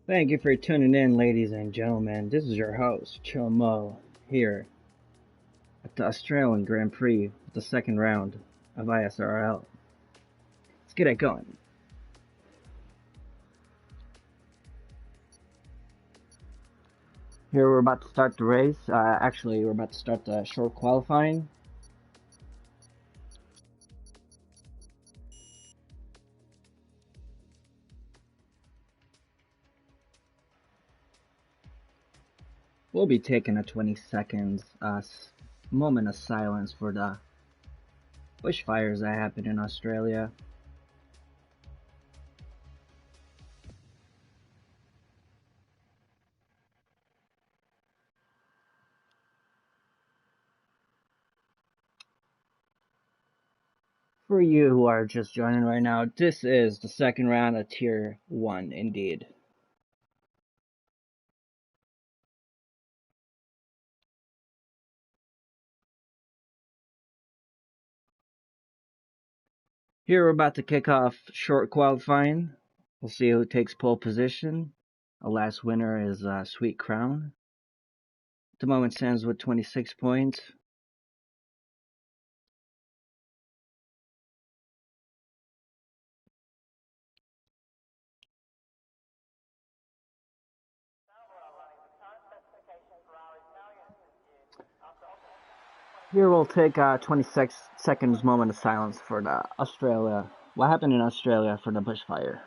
Thank you for tuning in, ladies and gentlemen. This is your host, Chomo, here at the Australian Grand Prix, the second round of ISRL. Let's get it going. Here we're about to start the race. Actually, we're about to start the short qualifying. We'll be taking a 20 seconds moment of silence for the bushfires that happened in Australia. For you who are just joining right now, this is the second round of Tier 1 indeed. Here we're about to kick off short qualifying. We'll see who takes pole position. The last winner is Sweet Crown. At the moment stands with 26 points. Here we'll take 26 seconds moment of silence for the Australia. What happened in Australia for the bushfire?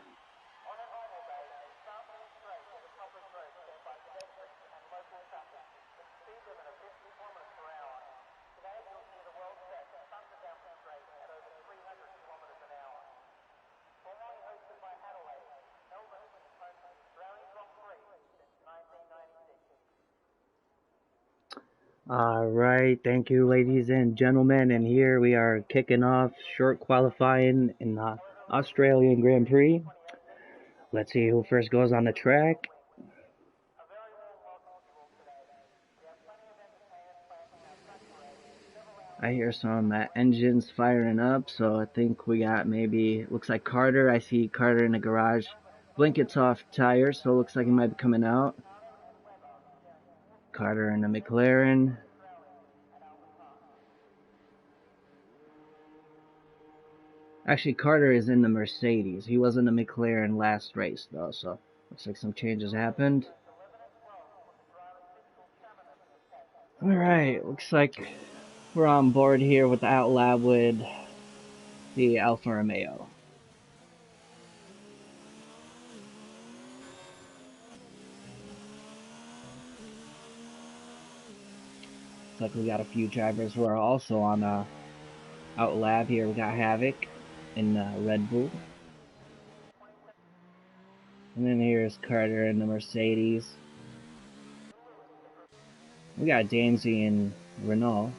Alright, thank you ladies and gentlemen, and here we are kicking off short qualifying in the Australian Grand Prix. Let's see who first goes on the track. I hear some engines firing up, so I think we got maybe, looks like Carter. I see Carter in the garage. Blankets off tire, so it looks like he might be coming out. Carter in the McLaren. Actually, Carter is in the Mercedes. He was in the McLaren last race, though, so looks like some changes happened. Alright, looks like we're on board here with the Outlab with the Alfa Romeo. Looks like we got a few drivers who are also on Outlab here. We got Havoc in Red Bull. And then here's Carter in the Mercedes. We got Danzy in Renault.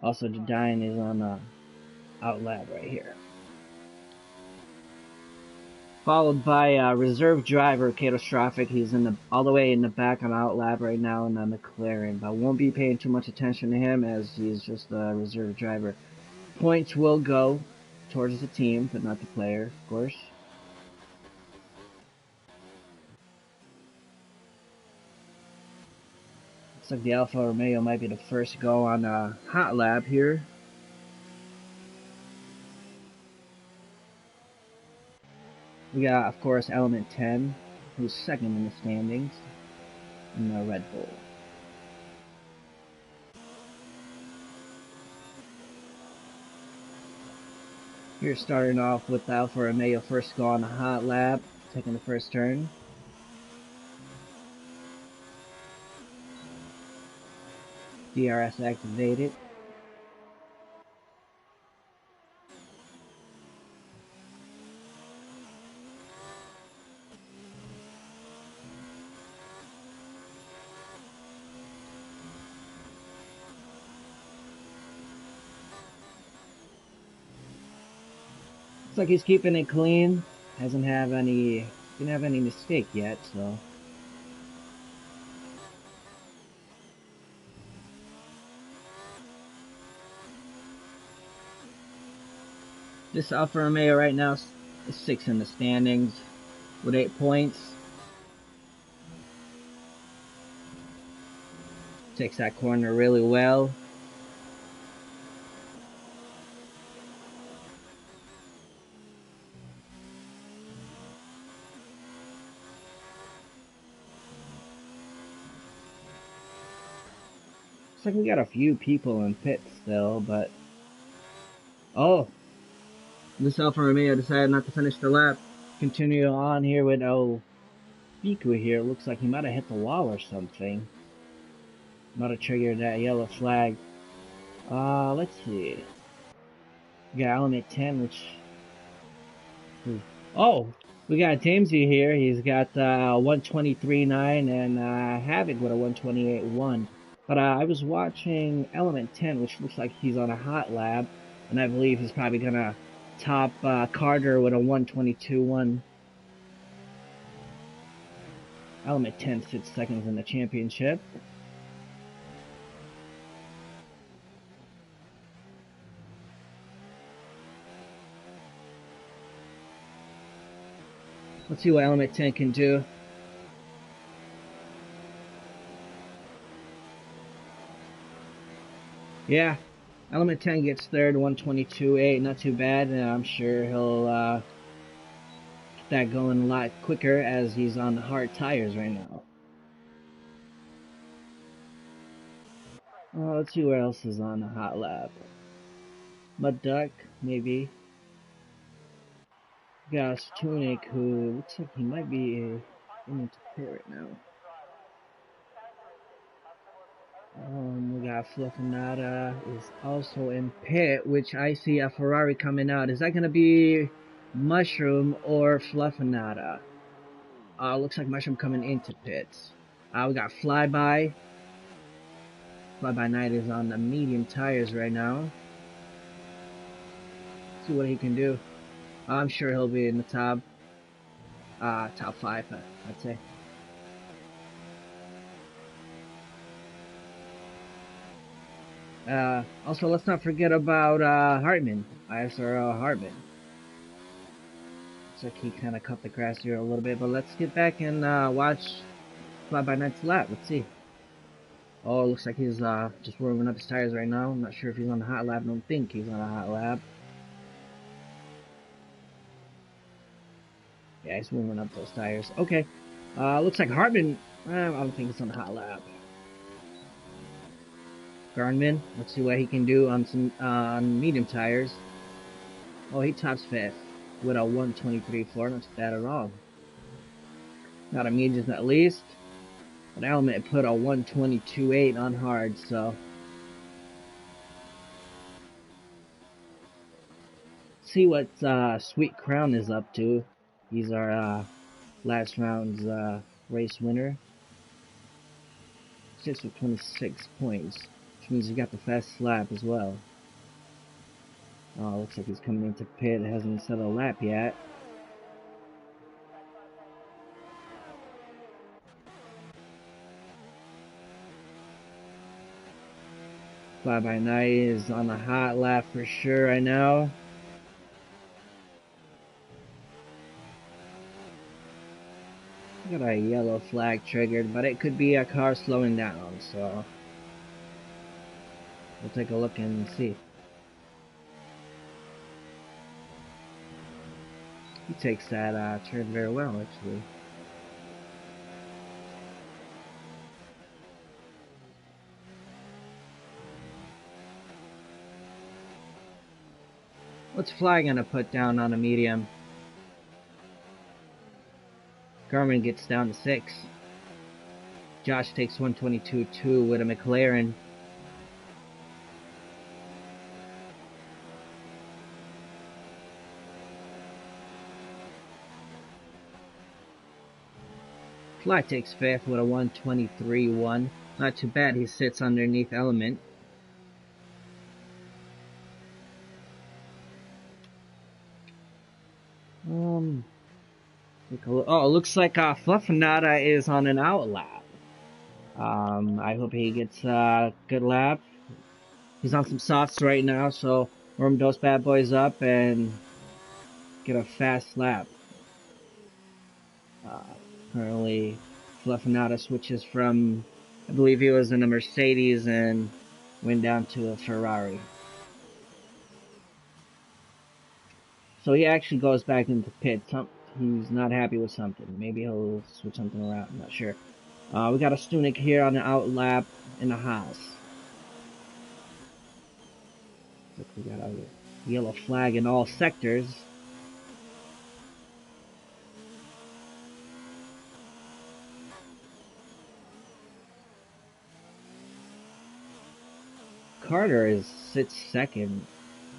Also, Jedian is on the Outlab right here. Followed by reserve driver Catastrophic. He's in the all the way in the back on Outlab right now in the McLaren. But I won't be paying too much attention to him as he's just a reserve driver. Points will go towards the team, but not the player, of course. Looks like the Alfa Romeo might be the first to go on a hot lap here. We got, of course, Element 10, who's second in the standings in the Red Bull. Here starting off with Alfa Romeo first go on a hot lap, taking the first turn. DRS activated. Looks like he's keeping it clean. Didn't have any mistake yet, so. This Alfa Romeo right now 6th in the standings with 8 points. Takes that corner really well. Looks like we got a few people in pit still, but... Oh! This Alfa Romeo decided not to finish the lap. Continue on here with Biku here. Looks like he might have hit the wall or something. Might have triggered that yellow flag. Let's see. We got Element 10, which... Oh! We got Jamesy here. He's got 123.9 and Havoc with a 128.1. But I was watching Element 10, which looks like he's on a hot lap. And I believe he's probably going to top Carter with a 122.1. Element 10 sits seconds in the championship. Let's see what Element 10 can do. Yeah, Element 10 gets third, 122.8, not too bad. I'm sure he'll get that going a lot quicker as he's on hard tires right now. Let's see where else is on the hot lap. Mud Duck, maybe. Gas Tunic, who looks like he might be into pit right now. We got Fluffinata is also in pit, which I see a Ferrari coming out. Is that going to be Mushroom or Fluffinata? Looks like Mushroom coming into pits. We got Flyby. Flyby Night is on the medium tires right now. See what he can do. I'm sure he'll be in the top 5, I'd say. Also, let's not forget about Hartman, ISRL Hartman. Looks like he kind of cut the grass here a little bit, but let's get back and watch Flyby Night's lap. Let's see. Oh, it looks like he's just warming up his tires right now. I'm not sure if he's on a hot lap. I don't think he's on a hot lap. Yeah, he's warming up those tires. Okay. Looks like Hartman, I don't think he's on a hot lap. Garnman, let's see what he can do on some on medium tires. Oh, he tops 5th with a 123.4. Not bad at all. Not a medium at least. But Element put a 122.8 on hard, so. See what Sweet Crown is up to. He's our last round's race winner. 6 with 26 points, which means he got the fastest lap as well. Looks like he's coming into pit. Hasn't set a lap yet. Flyby Night is on the hot lap for sure right now. Got a yellow flag triggered, but it could be a car slowing down, so we'll take a look and see. He takes that turn very well, actually. What's Fly gonna put down on a medium? Garmin gets down to 6. Josh takes 122.2 with a McLaren. Fly takes 5th with a 123.1. Not too bad, he sits underneath Element. Oh, it looks like Fluffinata is on an out lap. I hope he gets a good lap. He's on some softs right now, so warm those bad boys up and get a fast lap. Currently, Fluffinata switches from, I believe he was in a Mercedes and went down to a Ferrari. So he actually goes back into pit. He's not happy with something. Maybe he'll switch something around. I'm not sure. We got a Stunik here on the out lap in the Haas. Looks like we got a yellow flag in all sectors. Carter sits second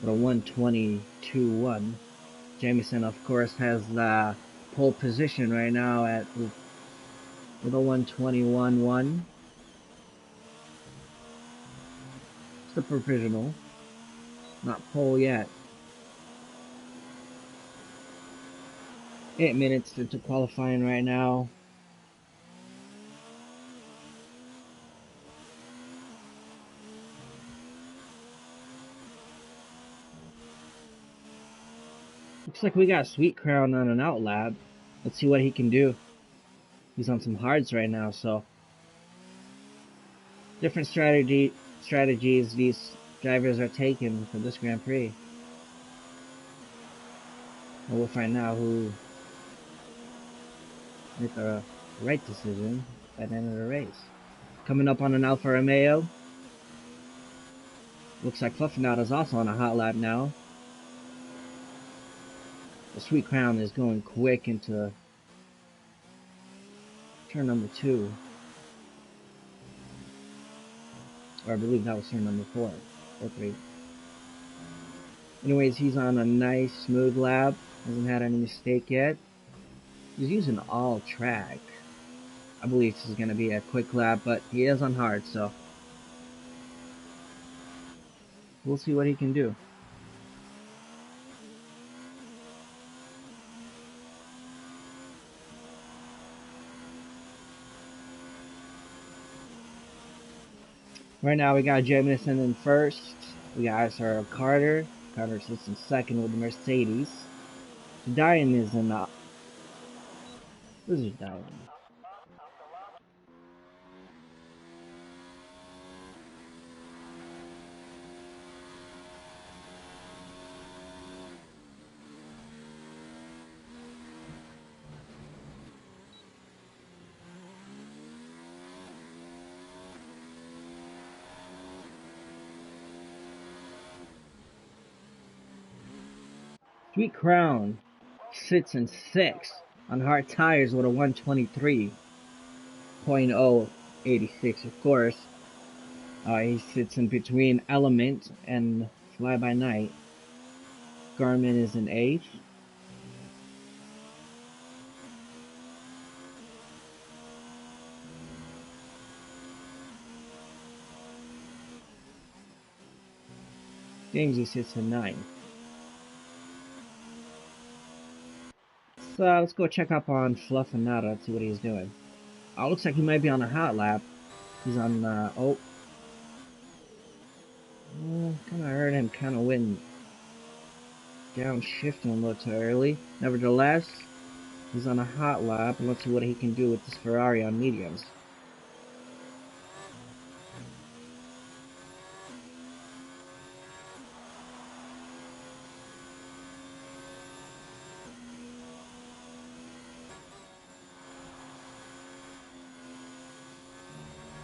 with a 1:22.1. Jamieson, of course, has the pole position right now with a 1:21.1. It's the provisional, not pole yet. 8 minutes into qualifying right now. Looks like we got Sweet Crown on an out lap. Let's see what he can do. He's on some hards right now, so different strategies these drivers are taking for this Grand Prix. And we'll find out who made the right decision by the end of the race. Coming up on an Alfa Romeo. Looks like Fluffinato's also on a hot lap now. The Sweet Crown is going quick into turn number 2. Or I believe that was turn number 4 or 3. Anyways, he's on a nice smooth lap. Hasn't had any mistake yet. He's using all track. I believe this is going to be a quick lap, but he is on hard, so we'll see what he can do. Right now we got Jamison in first. We got ISRL Carter. Carter sits in second with the Mercedes. Diane is in the... This is Diane. Sweet Crown sits in 6th on hard tires with a 1:23.086, of course. He sits in between Element and Fly By Night. Garmin is in 8th. Jamesy sits in 9th. So let's go check up on Fluffinata and see what he's doing. Looks like he might be on a hot lap. He's on, kind of heard him kind of went downshifting a little too early. Nevertheless, he's on a hot lap, and let's see what he can do with this Ferrari on mediums.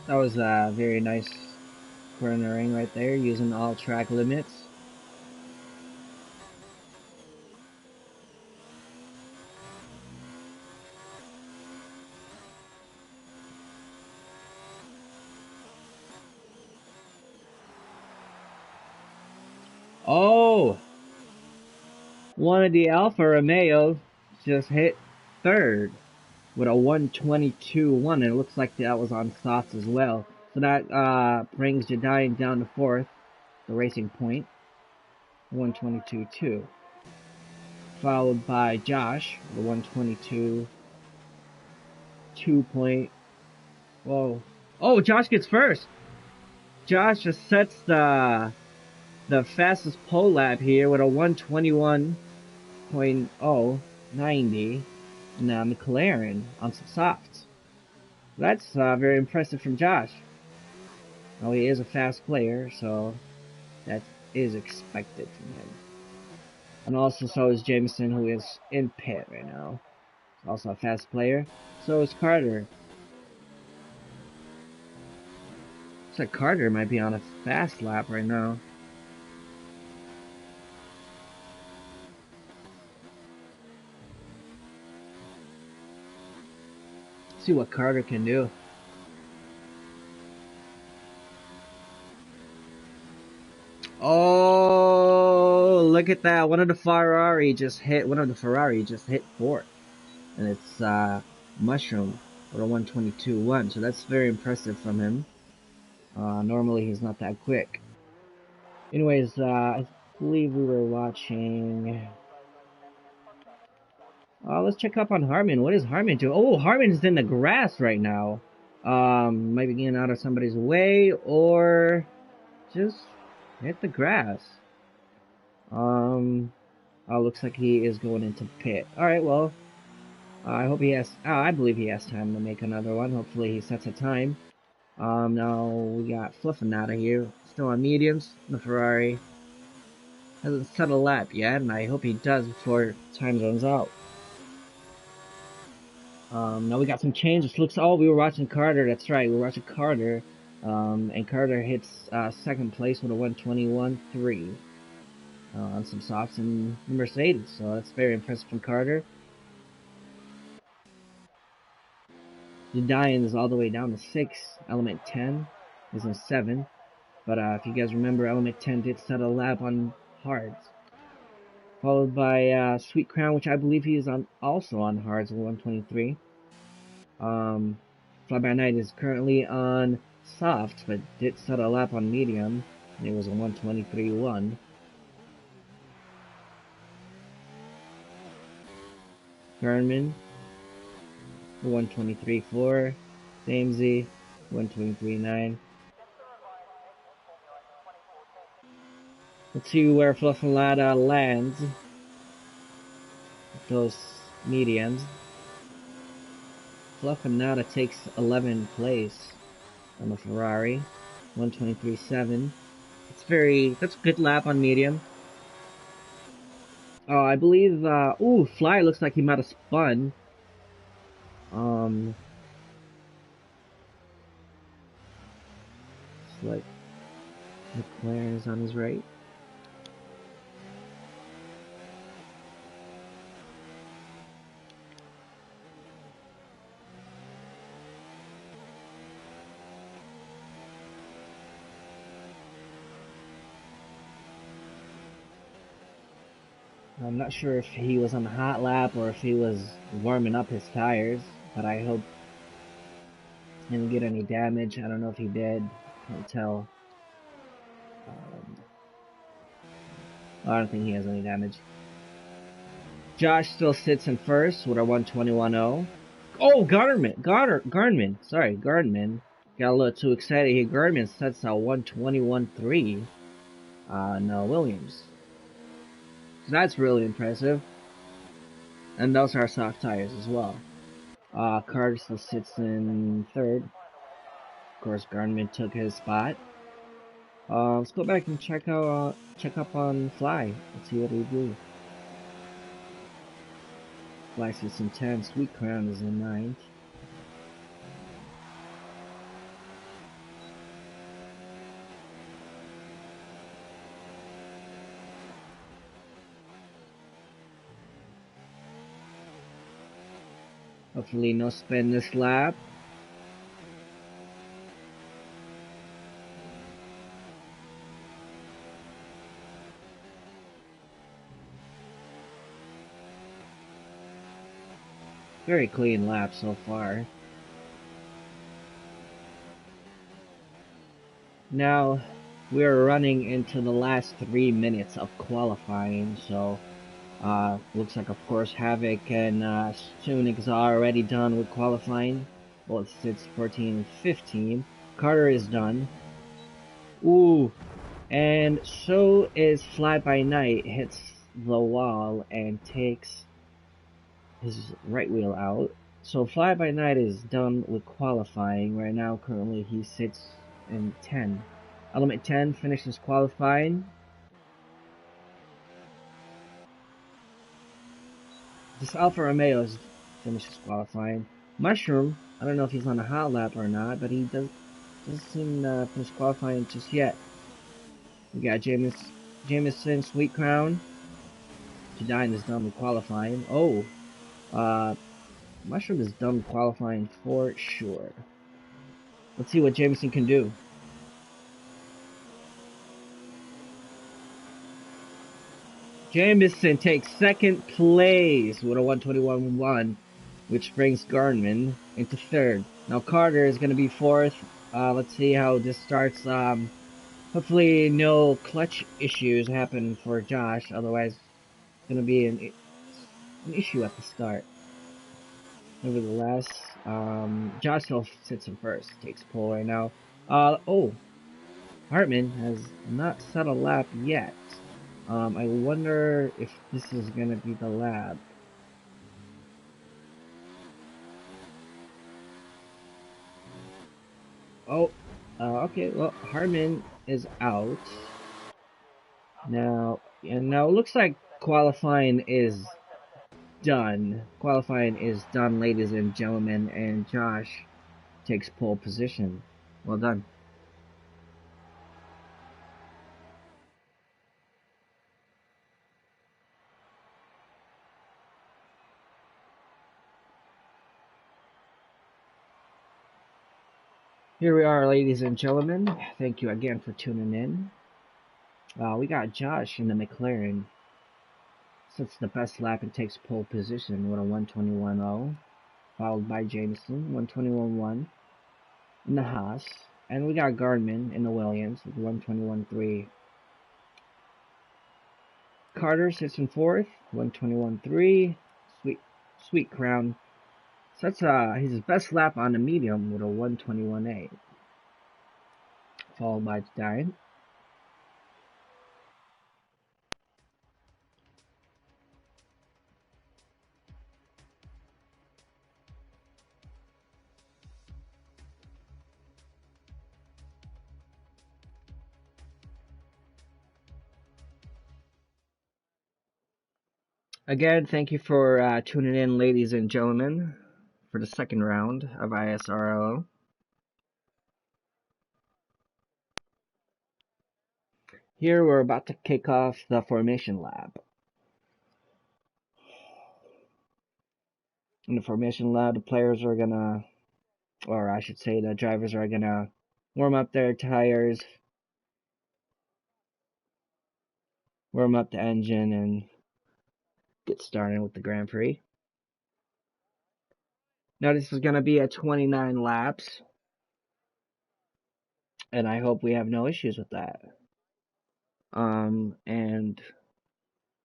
That was a very nice cornering right there, using all track limits. Oh! One of the Alfa Romeo just hit 3rd with a 1:22.1, and it looks like that was on softs as well. So that brings Jedian down to 4th, the racing point, 1:22.2. Followed by Josh, the 1:22.2. Whoa. Oh, Josh gets first! Josh just sets the fastest pole lap here with a 1:21. .090 in McLaren on some softs. That's very impressive from Josh. Oh, he is a fast player, so that is expected from him. And also, so is Jameson, who is in pit right now. Also a fast player. So is Carter. Looks like Carter might be on a fast lap right now. See what Carter can do. Oh, look at that! One of the Ferrari just hit fourth, and it's Mushroom with a 122.1. So that's very impressive from him. Normally he's not that quick. Anyways, I believe we were watching. Let's check up on Harmon. What is Harmon doing? Oh, Harmon is in the grass right now. Might be getting out of somebody's way or just hit the grass. Looks like he is going into pit. All right, well, I hope he has. I believe he has time to make another one. Hopefully, he sets a time. Now we got Fluffing out of here. Still on mediums. The Ferrari hasn't set a lap yet, and I hope he does before time runs out. Now we got some changes. Looks. Oh, we were watching Carter. That's right. We were watching Carter. And Carter hits second place with a 121.3 on some softs in the Mercedes. So that's very impressive from Carter. Diane is all the way down to 6. Element 10 is in 7. But if you guys remember, Element 10 did set a lap on hards. Followed by Sweet Crown, which I believe he is on also on hards with 123. Fly by Night is currently on soft, but did set a lap on medium. And it was a 123.1. Garmin 123.4, Samesy 123.9. Let's see where Fluffalada lands with those mediums. Fluffalada takes 11th place on the Ferrari, 123.7. That's a good lap on medium. I believe, Fly looks like he might have spun. It's like McLaren is on his right. I'm not sure if he was on the hot lap or if he was warming up his tires, but I hope he didn't get any damage. I don't know if he did. Can't tell. I don't think he has any damage. Josh still sits in first with a 121.0. Oh, Gardman. Sorry, Gardman. Got a little too excited here. Gardman sets a 121.3. No, Williams. So that's really impressive. And those are soft tires as well. Carter still sits in third. Of course, Gardman took his spot. Let's go back and check up on Fly. Let's see what he do. Fly sits in 10. Sweet Crown is in 9th. Hopefully no spin this lap. Very clean lap so far. Now, we're running into the last 3 minutes of qualifying, so looks like, of course, Havoc and Sunik are already done with qualifying. Well, it's 14 and 15. Carter is done. Ooh, and so is Fly By Night. Hits the wall and takes his right wheel out. So Fly by Night is done with qualifying. Right now, currently, he sits in 10. Element 10 finishes qualifying. This Alfa Romeo finishes qualifying. Mushroom, I don't know if he's on a hot lap or not, but he doesn't seem to finish qualifying just yet. We got Jameson, Sweet Crown. Jadine is done with qualifying. Oh, uh, Mushroom is done with qualifying for sure. Let's see what Jameson can do. Jameson takes second place with a 121.1, which brings Garnman into third. Now Carter is going to be fourth. Let's see how this starts. Hopefully no clutch issues happen for Josh. Otherwise, it's going to be an issue at the start. Nevertheless, Josh still sits in first. Takes pole right now. Oh, Hartman has not set a lap yet. I wonder if this is gonna be the lap. Oh, okay. Well, Hartman is out now, and now it looks like qualifying is done. Qualifying is done, ladies and gentlemen, and Josh takes pole position. Well done. Here we are, ladies and gentlemen. Thank you again for tuning in. We got Josh in the McLaren. Sets the best lap and takes pole position with a 121.0, followed by Jameson, 121.1 in the Haas. And we got Gardman in the Williams with 121.3. Carter sits in fourth, 121.3. Sweet Crown sets his best lap on the medium with a 121.8, followed by Dine. Again, thank you for tuning in, ladies and gentlemen, for the second round of ISRL. Here we're about to kick off the formation lab. In the formation lab, the players are gonna, or I should say, the drivers are gonna warm up their tires, warm up the engine, and get started with the Grand Prix. Now this is gonna be at 29 laps, and I hope we have no issues with that. And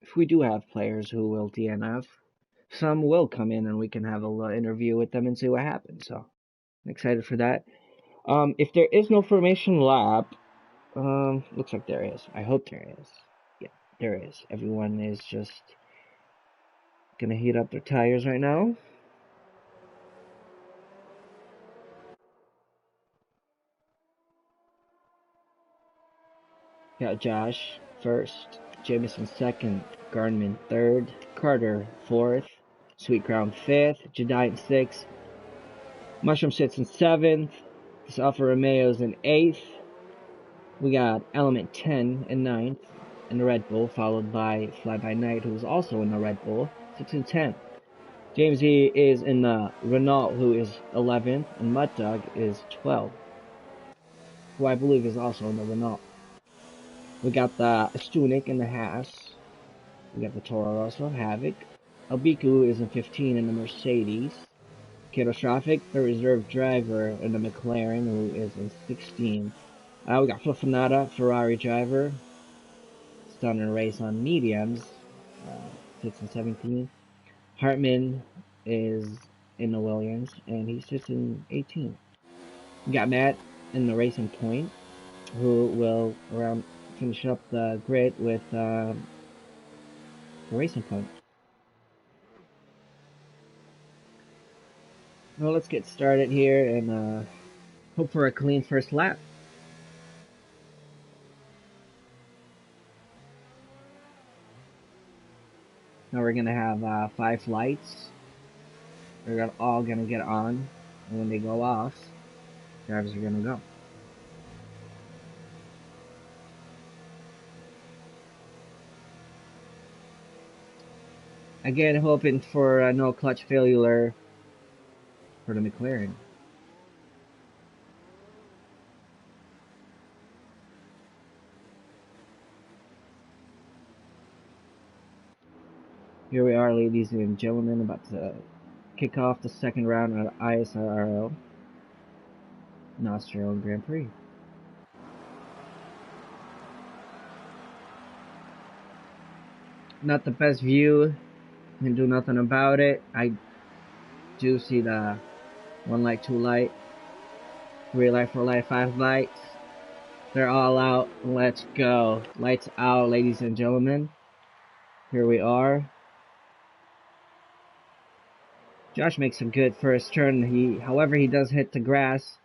if we do have players who will DNF, some will come in and we can have a little interview with them and see what happens. So I'm excited for that. If there is no formation lap, looks like there is. I hope there is. Yeah, there is. Everyone is just gonna heat up their tires right now. Got Josh first, Jameson second, Garnman third, Carter fourth, Sweet Crown fifth, Jadine sixth, Mushroom sits in seventh, this Alfa Romeo's in eighth. We got Element 10 in ninth in the Red Bull, followed by Fly By Night, who's also in the Red Bull, 6 and 10. James E is in the Renault, who is 11th, and Mud Dog is 12th, who I believe is also in the Renault. We got the Stunik in the Haas. We got the Toro Rosso, Havoc. Albiku is in 15 in the Mercedes. Catastrophic, the reserve driver in the McLaren, who is in 16. We got Fluffinata, Ferrari driver. Done in a race on mediums, 6 and 17. Hartman is in the Williams, and he sits in 18. We got Matt in the Racing Point, who will finish up the grid with a racing point. Well, let's get started here and hope for a clean first lap. Now we're gonna have 5 lights. They're all gonna get on, and when they go off, drivers are gonna go. Again, hoping for no clutch failure for the McLaren. Here we are, ladies and gentlemen, about to kick off the second round of ISRL Australian Grand Prix. Not the best view, can do nothing about it. I do see the 1 light, 2 light, 3 light, 4 light, 5 lights. They're all out. Let's go. Lights out, ladies and gentlemen. Here we are. Josh makes a good first turn. However, he does hit the grass.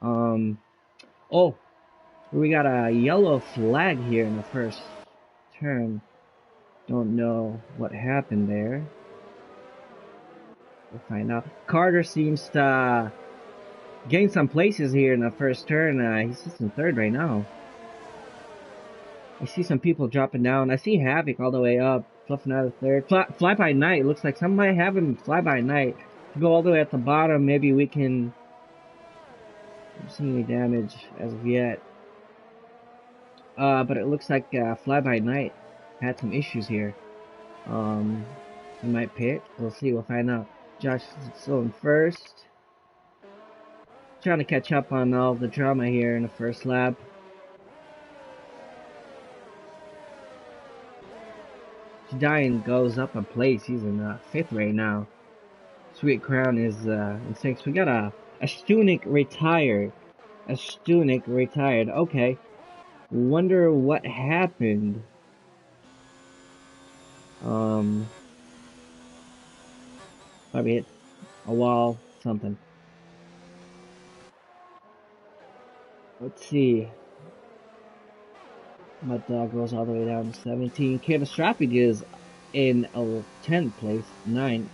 Oh, we got a yellow flag here in the first turn. Don't know what happened there. We'll find out. Carter seems to gain some places here in the first turn. He's just in third right now. I see some people dropping down. I see Havoc all the way up, fluffing out of third. Fly by night. Looks like somebody have him fly by night. Go all the way at the bottom. Maybe we can. I don't see any damage as of yet. But it looks like Fly by Night had some issues here. He might pit. We'll see. We'll find out. Josh is still in first. Trying to catch up on all the drama here in the first lap. Gideon goes up a place. He's in 5th right now. Sweet Crown is in 6th. We got a Stunik retired. A Stunik retired. Okay. Wonder what happened. Probably hit a wall, something. Let's see. My dog goes all the way down to 17. Catastrophic is in 10th place, 9th.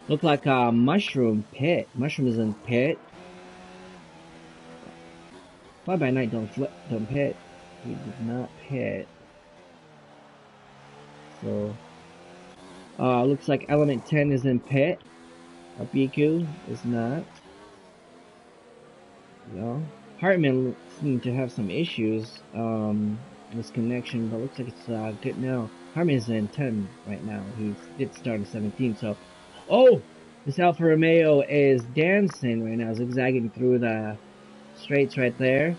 Look like a Mushroom pit. Mushroom is in pit. Fly by Night don't pit. He did not pit. So, looks like Element 10 is in pit. BQ is not. No. Hartman seemed to have some issues in his connection, but looks like it's good now. Hartman is in 10 right now. He did start in 17, so. Oh! This Alfa Romeo is dancing right now, zigzagging through the straights right there.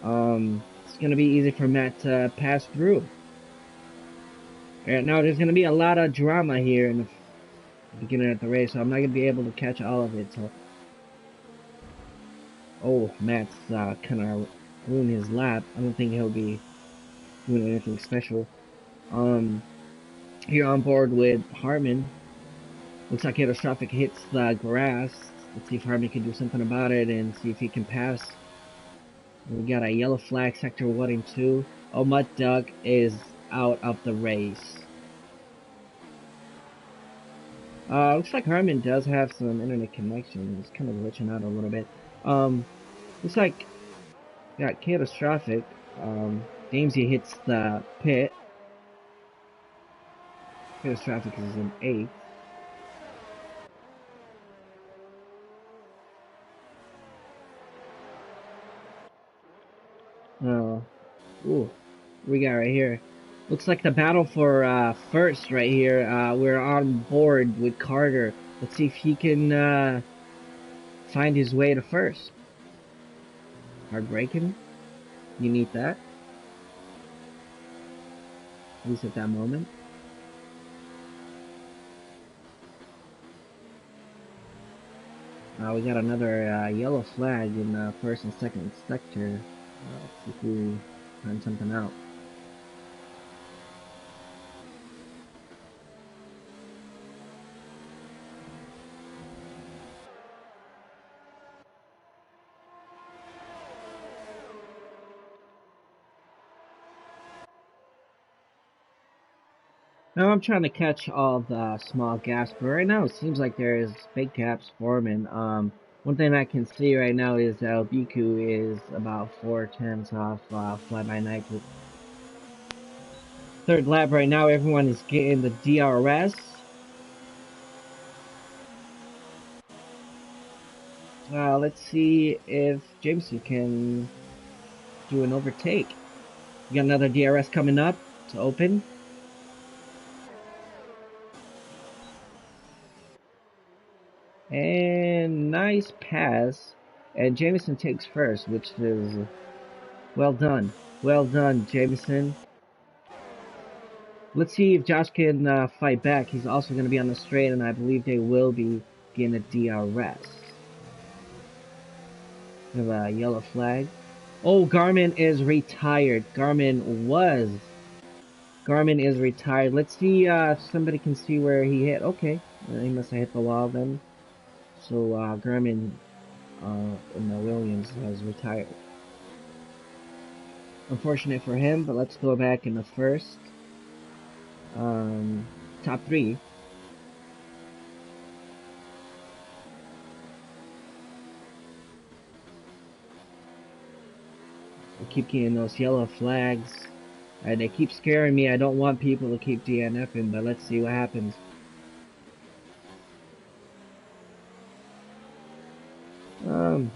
It's gonna be easy for Matt to pass through. Right now, there's gonna be a lot of drama here in the beginning of the race, so I'm not gonna be able to catch all of it. So, oh, Matt's kind of ruined his lap. I don't think he'll be doing anything special. Here on board with Hartman. Looks like Catastrophic hits the grass. Let's see if Hartman can do something about it and see if he can pass. We got a yellow flag, sector 1 and 2. Oh, Mud Duck is out of the race. Looks like Hartman does have some internet connection. He's kind of glitching out a little bit. Looks like got Catastrophic. Damesy hits the pit. Catastrophic is in 8th. Ooh, we got right here. Looks like the battle for first right here. We're on board with Carter. Let's see if he can find his way to first. Hard braking. You need that. At least at that moment. We got another yellow flag in first and second sector. Let's see if we find something out. Now I'm trying to catch all the small gaps, but right now it seems like there is big gaps forming. One thing I can see right now is that Biku is about 4 tenths off Fly By Night. Third lap right now, everyone is getting the DRS. Let's see if Jameson can do an overtake. We got another DRS coming up to open. And nice pass. And Jameson takes first, which is well done. Well done, Jameson. Let's see if Josh can fight back. He's also going to be on the straight, and I believe they will be getting a DRS. We have a yellow flag. Oh, Garmin is retired. Garmin is retired. Let's see if somebody can see where he hit. Okay, he must have hit the wall then. So Garmin in the Williams has retired. Unfortunate for him, but let's go back in the first. Top three. I keep getting those yellow flags. They keep scaring me. I don't want people to keep DNFing, but let's see what happens.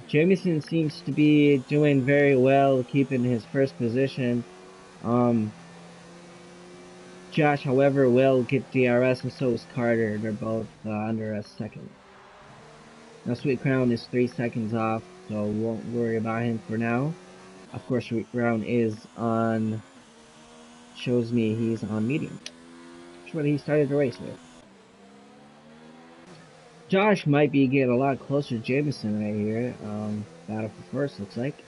Jamieson seems to be doing very well, keeping his first position. Um, Josh, however, will get DRS, and so is Carter. They're both under a second. Now, Sweet Crown is 3 seconds off, so won't worry about him for now. Of course, Sweet Crown is on, shows me he's on medium. That's what he started the race with. Josh might be getting a lot closer to Jameson right here. Battle for first, looks like.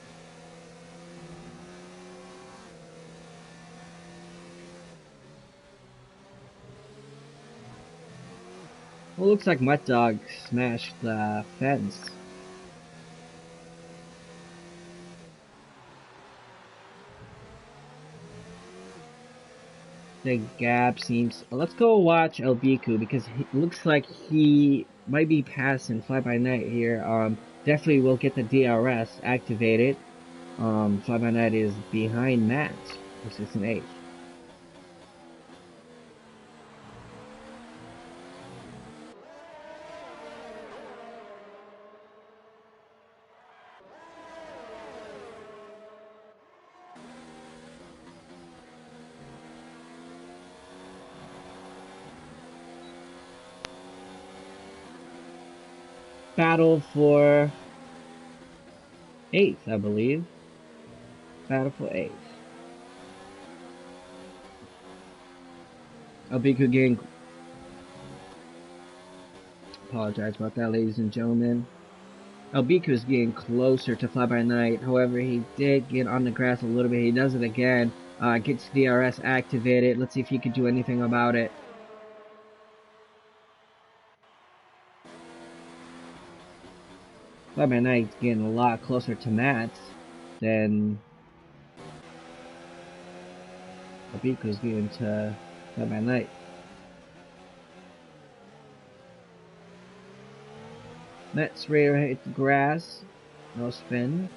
Well, looks like Mutt Dog smashed the fence. The gap seems. Let's go watch El Biku because it looks like he might be passing Fly By Night here. Definitely will get the DRS activated. Fly By Night is behind Matt, which is an 8. Battle for 8th, I believe. Battle for 8th. El Biku getting. Apologize about that, ladies and gentlemen. Albiku is getting closer to Fly By Night. However, he did get on the grass a little bit. He does it again. Gets DRS activated. Let's see if he can do anything about it. Fly By Night's getting a lot closer to Matt's than Albiku's getting to Fly By Night. Matt's rear hit the grass. No spin.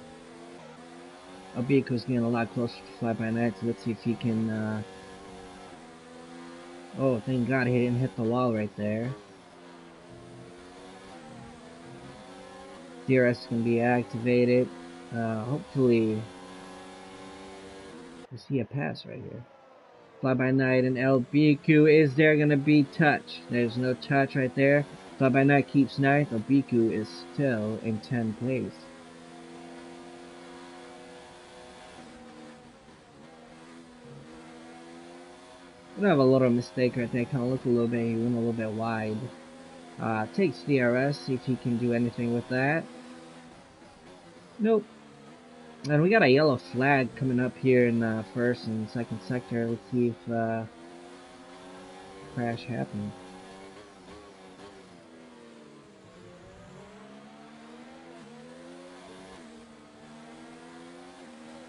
Albiku's getting a lot closer to Fly By Night, so let's see if he can. Oh, thank God he didn't hit the wall right there. DRS can be activated. Hopefully, we see a pass right here. Fly By Night and LBQ. Is there going to be touch? There's no touch right there. Fly By Night keeps 9th. LBQ is still in 10th place. We have a little mistake right there. Kind of looked a little bit. He went a little bit wide. Takes DRS. See if he can do anything with that. Nope. And we got a yellow flag coming up here in first and second sector. Let's see if crash happened.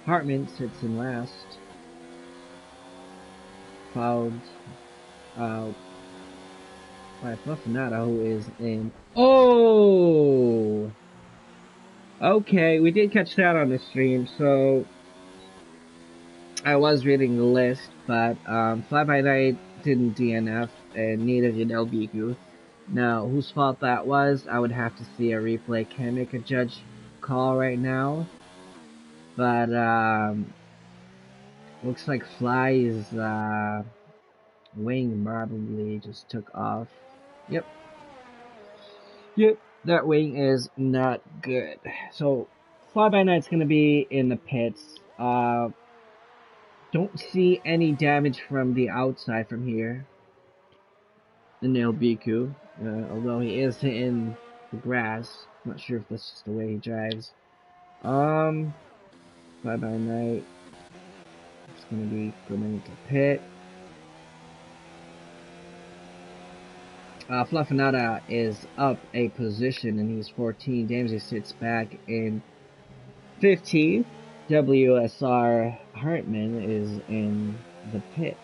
Hartman sits in last. Fouled uh, by Fluffinado, who is in. Oh! Okay, we did catch that on the stream, so I was reading the list, but Fly By Night didn't DNF, and neither did LBQ. Now, whose fault that was, I would have to see a replay. Can't make a judge call right now, but looks like Fly's wing probably just took off. Yep, yep, that wing is not good. So, Fly By Night's gonna be in the pits. Don't see any damage from the outside from here. The Nail Biku, although he is in the grass. Not sure if that's just the way he drives. Fly By Night. It's gonna be going into pit. Fluffinata is up a position and he's 14. Damsey sits back in 15th. WSR Hartman is in the pit.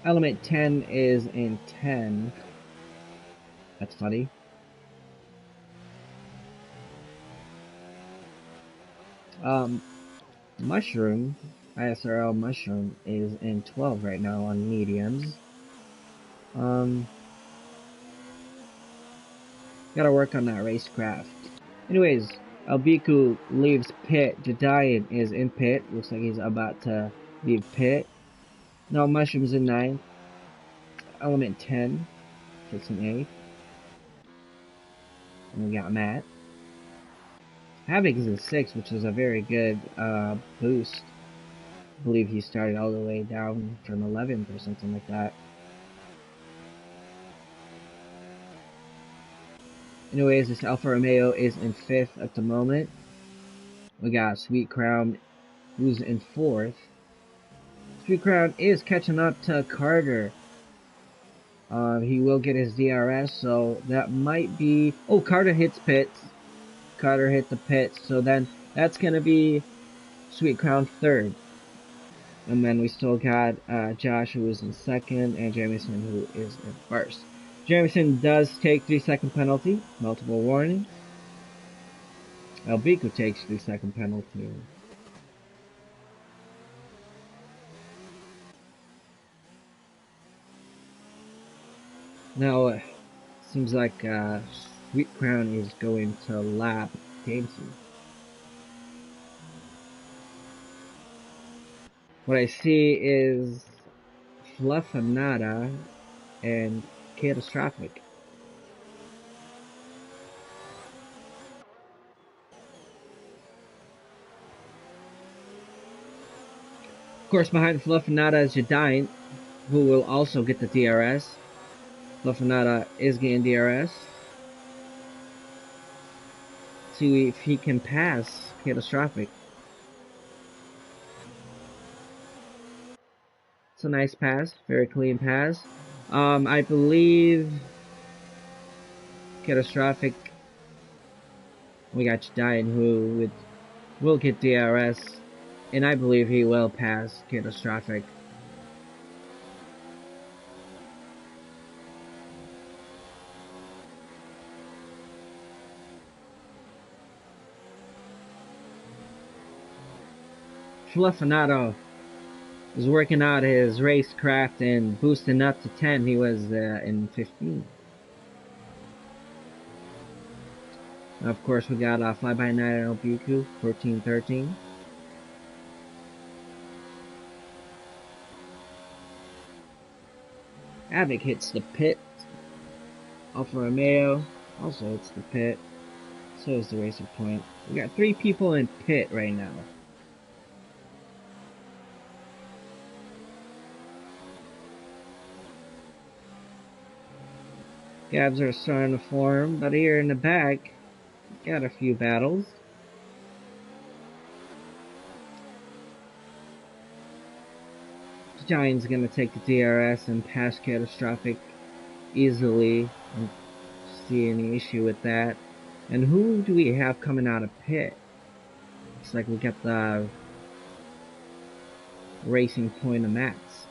Element 10 is in 10. That's funny. Mushroom, ISRL Mushroom, is in 12 right now on mediums. Gotta work on that racecraft. Anyways, Albiku leaves pit. Jedian is in pit. Looks like he's about to leave pit. No, Mushroom's in 9. Element 10 sits in 8. And we got Matt. Havoc is in 6, which is a very good boost. I believe he started all the way down from 11th or something like that. Anyways, this Alfa Romeo is in 5th at the moment. We got Sweet Crown, who's in 4th. Sweet Crown is catching up to Carter. He will get his DRS, so that might be... Oh, Carter hits pits. Carter hit the pits, so then that's going to be Sweet Crown 3rd. And then we still got Josh, who is in 2nd, and Jamison, who is in 1st. Jamison does take 3-second penalty, multiple warnings. Albiku takes 3-second penalty. Now, seems like Sweet Crown is going to lap Damsey. What I see is Fluffinata and Catastrophic. Of course, behind Fluffinata is Jedian, who will also get the DRS. Fluffinata is getting DRS. See if he can pass Catastrophic. It's a nice pass, very clean pass. I believe Catastrophic. We got Jedian, who will get DRS, and I believe he will pass Catastrophic. Fluffinado is working out his racecraft and boosting up to 10. He was in 15. Of course, we got Fly By Night and Obuku, 14-13. Havoc hits the pit. Alfa Romeo also hits the pit. So is the Racer Point. We got 3 people in pit right now. Gabs are starting to form, but here in the back, got a few battles. Giant's gonna take the DRS and pass Catastrophic easily. Don't see any issue with that. And who do we have coming out of pit? Looks like we got the racing point of Mats.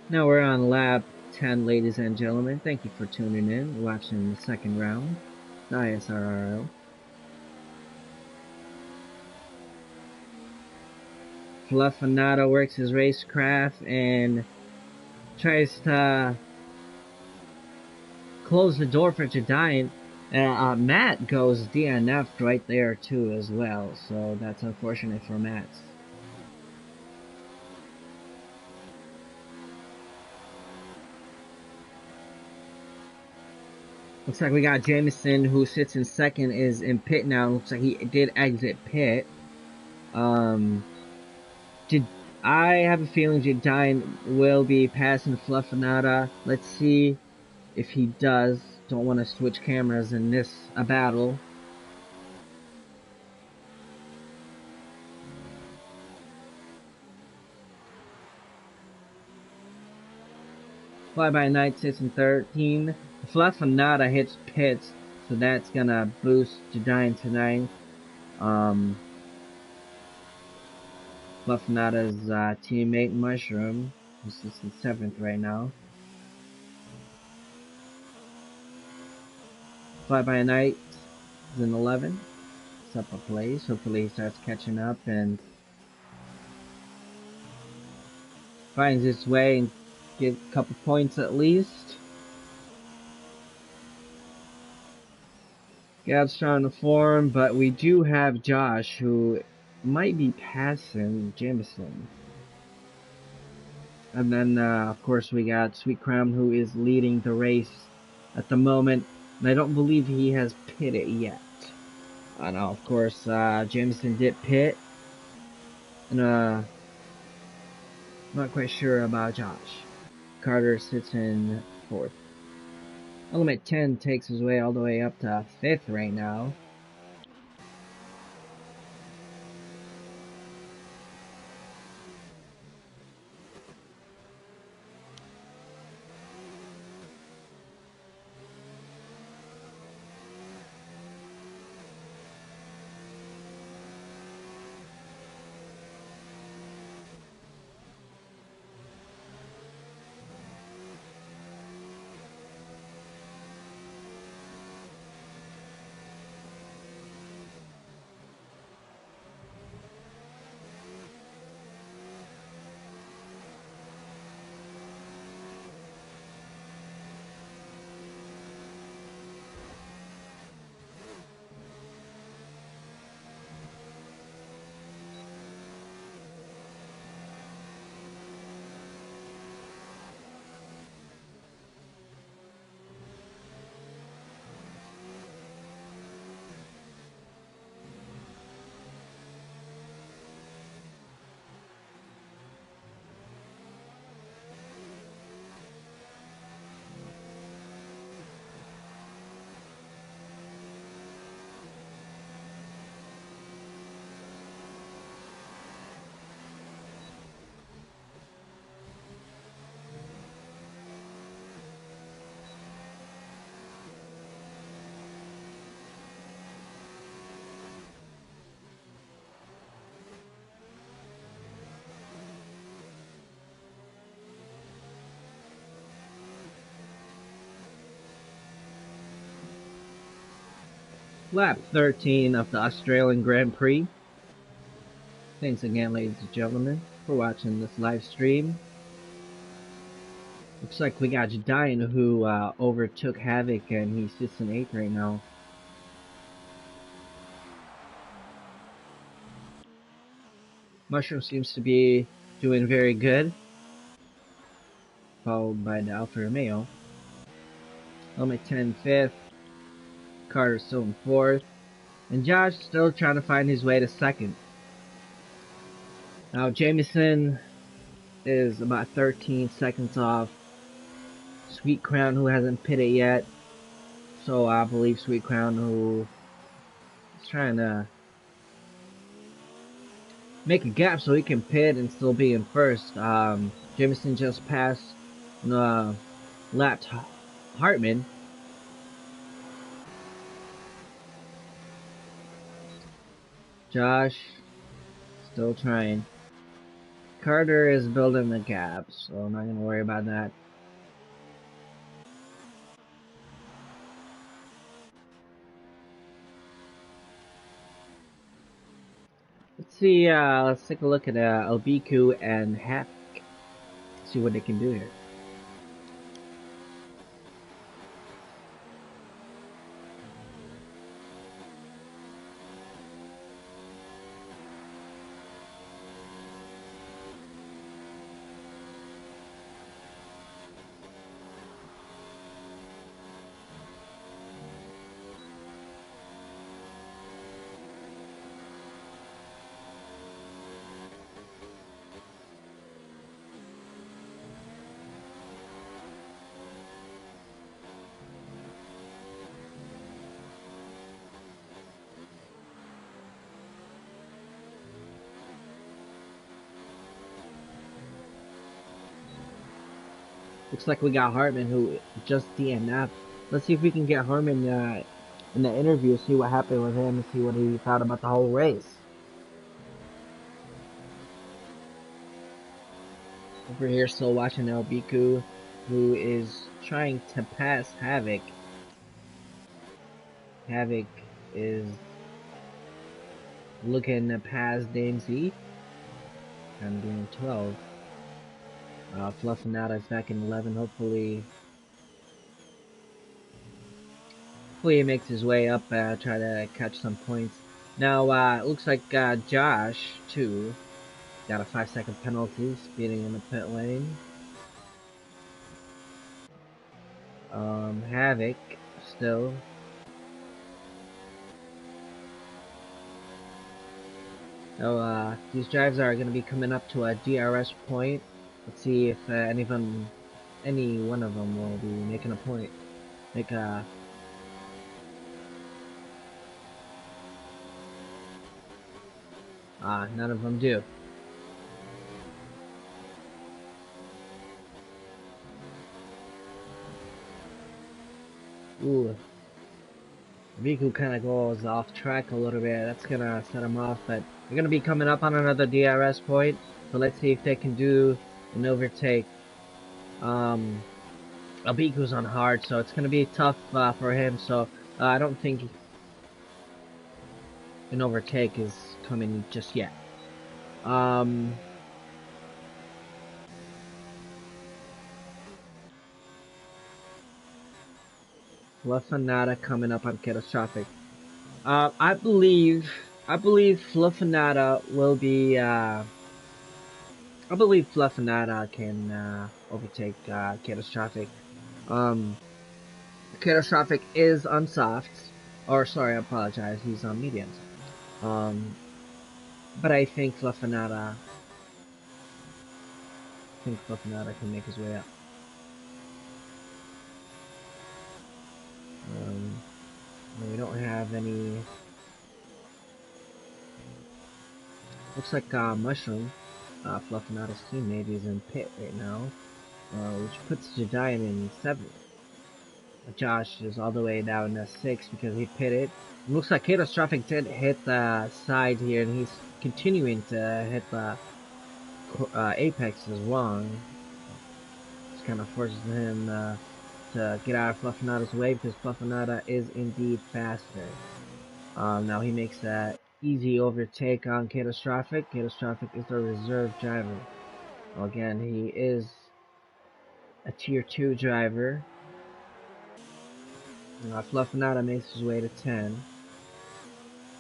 Now we're on lap 10, ladies and gentlemen. Thank you for tuning in, watching the second round, the ISRL. Fluffinado works his racecraft and tries to close the door for Jedian. Matt goes DNF'd right there too as well, so that's unfortunate for Matt. Looks like we got Jameson, who sits in second, is in pit now. Looks like he did exit pit. I have a feeling Jedian will be passing Fluffinata. Let's see if he does. Don't want to switch cameras in this battle. Fly by Night sits in 13. Fluffinata hits pits, so that's gonna boost Jedian to 9th. Fluffinata's teammate Mushroom, who sits in 7th right now. Fly by Night is in 11th. It's up a place. Hopefully he starts catching up and finds his way and get a couple points at least. Gab's trying to form, but we do have Josh, who might be passing Jameson. And then, of course, we got Sweet Crown, who is leading the race at the moment. And I don't believe he has pitted yet. Now, of course, Jameson did pit. And, not quite sure about Josh. Carter sits in 4th. Element 10 takes his way all the way up to 5th right now. Lap 13 of the Australian Grand Prix. Thanks again, ladies and gentlemen, for watching this live stream. Looks like we got Jedian, who overtook Havoc, and he sits in 8th right now. Mushroom seems to be doing very good, followed by the Alfa Romeo. Element 10 5th. Carter still in 4th. And Josh still trying to find his way to 2nd. Now Jameson is about 13 seconds off Sweet Crown, who hasn't pitted yet. So I believe Sweet Crown, who is trying to make a gap so he can pit and still be in 1st. Jameson just passed lap Hartman. Josh, still trying. Carter is building the gap, so I'm not going to worry about that. Let's see, let's take a look at Albiku and Hap. See what they can do here. Looks like we got Hartman who just DNF'd. Let's see if we can get Hartman in the interview, see what happened with him, and see what he thought about the whole race. Over here still watching Albiku, who is trying to pass Havoc. Havoc is looking to pass DMZ. I'm doing 12. Fluffinata is back in 11. Hopefully he makes his way up, try to catch some points. Now, it looks like Josh, too, got a 5-second penalty, speeding in the pit lane. Havoc, still. So, these drives are going to be coming up to a DRS point. Let's see if any one of them will be making a point. None of them do. Ooh. Riku kind of goes off track a little bit. That's going to set him off, but they're going to be coming up on another DRS point. So let's see if they can do an overtake. Abiku's on hard, so it's going to be tough for him. So I don't think an overtake is coming just yet. Fluffinata coming up on Catastrophic. I believe Fluffinata will be. I believe Fluffinata can overtake Catastrophic. Catastrophic is on softs. Or sorry, I apologize. He's on mediums. But I think Fluffinata can make his way up. We don't have any. Looks like Mushroom, Fluffinata's teammate, is in pit right now, which puts Jedian in 7th. Josh is all the way down to 6 because he pitted. It looks like Catastrophic did hit the side here, and he's continuing to hit the apexes wrong. Just kind of forces him to get out of Fluffinata's way because Fluffinata is indeed faster. Now he makes that easy overtake on Catastrophic. Catastrophic is a reserve driver. Well, again, he is a tier 2 driver. Fluffinata makes his way to 10.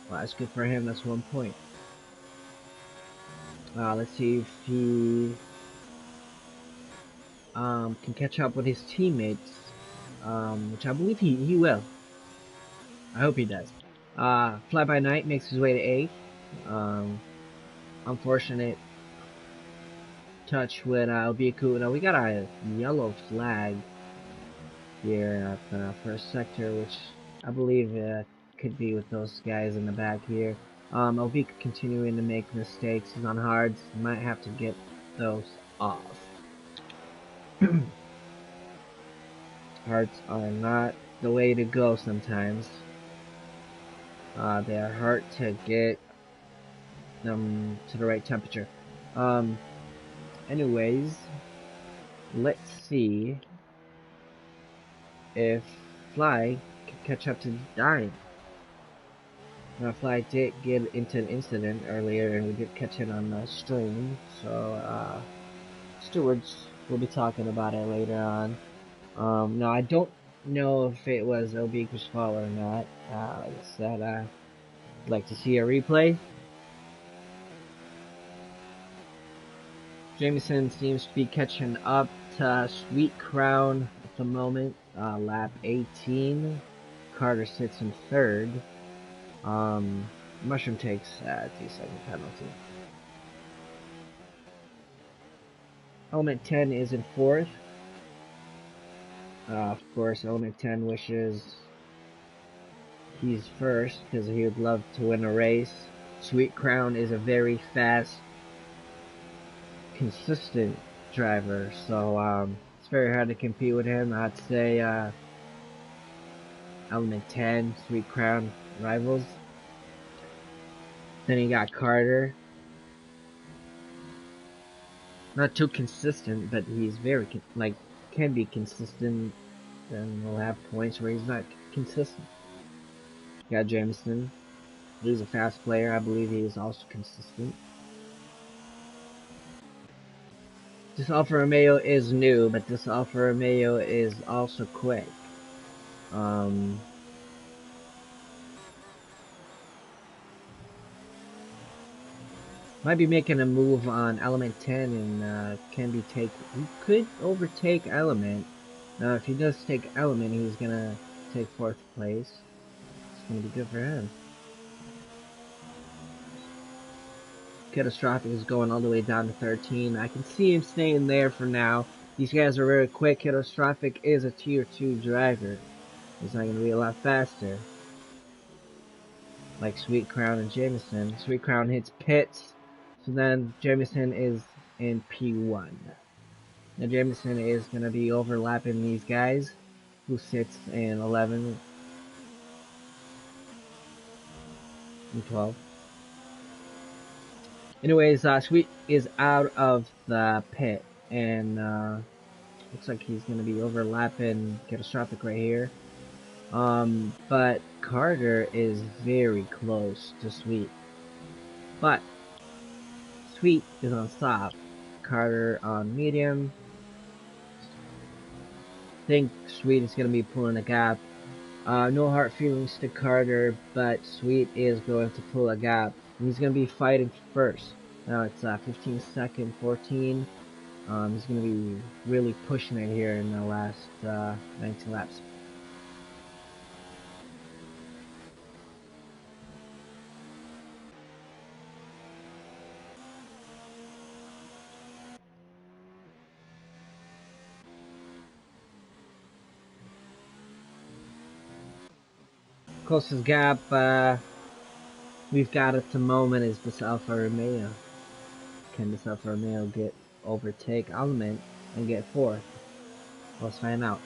Well, that's good for him. That's 1 point. Let's see if he can catch up with his teammates, which I believe he will. I hope he does. Fly by Night makes his way to 8th. Unfortunate touch with Albiku. Now we got a yellow flag here at the first sector, which I believe could be with those guys in the back here. Albiku continuing to make mistakes. He's on hards. He might have to get those off. Hearts are not the way to go sometimes. They are hard to get them to the right temperature. Um, anyways, let's see if Fly can catch up to Dime. Now, Fly did get into an incident earlier, and we did catch it on the stream, so stewards will be talking about it later on. Now I don't know if it was Obika's fault or not. Like I said, I'd like to see a replay. Jameson seems to be catching up to Sweet Crown at the moment. Lap 18. Carter sits in third. Mushroom takes the second penalty. Element 10 is in fourth. Of course, Element 10 wishes he's first because he would love to win a race. Sweet Crown is a very fast, consistent driver, so it's very hard to compete with him. I'd say Element 10, Sweet Crown rivals. Then you got Carter. Not too consistent, but he's very can be consistent. Then we'll have points where he's not consistent. You got Jameson. He's a fast player. I believe he is also consistent. This Alfa Romeo is new, but this Alfa Romeo is also quick. Might be making a move on Element 10 and can be he could overtake Element. Now if he does take Element, he's gonna take fourth place. It's gonna be good for him. Catastrophic is going all the way down to 13. I can see him staying there for now. These guys are very quick. Catastrophic is a tier 2 driver. He's not going to be a lot faster. Like Sweet Crown and Jameson. Sweet Crown hits pits. So then Jameson is in P1. Now Jameson is going to be overlapping these guys. Who sits in 11 and 12. Anyways, Sweet is out of the pit. And looks like he's going to be overlapping Catastrophic right here. But Carter is very close to Sweet. But Sweet is on soft. Carter on medium. I think Sweet is going to be pulling a gap. No hard feelings to Carter, but Sweet is going to pull a gap. He's going to be fighting first. Now it's 15 second, 14. He's going to be really pushing it here in the last 19 laps. Closest gap we've got at the moment is this Alfa Romeo. Can this Alfa Romeo overtake Element and get fourth? Let's find out.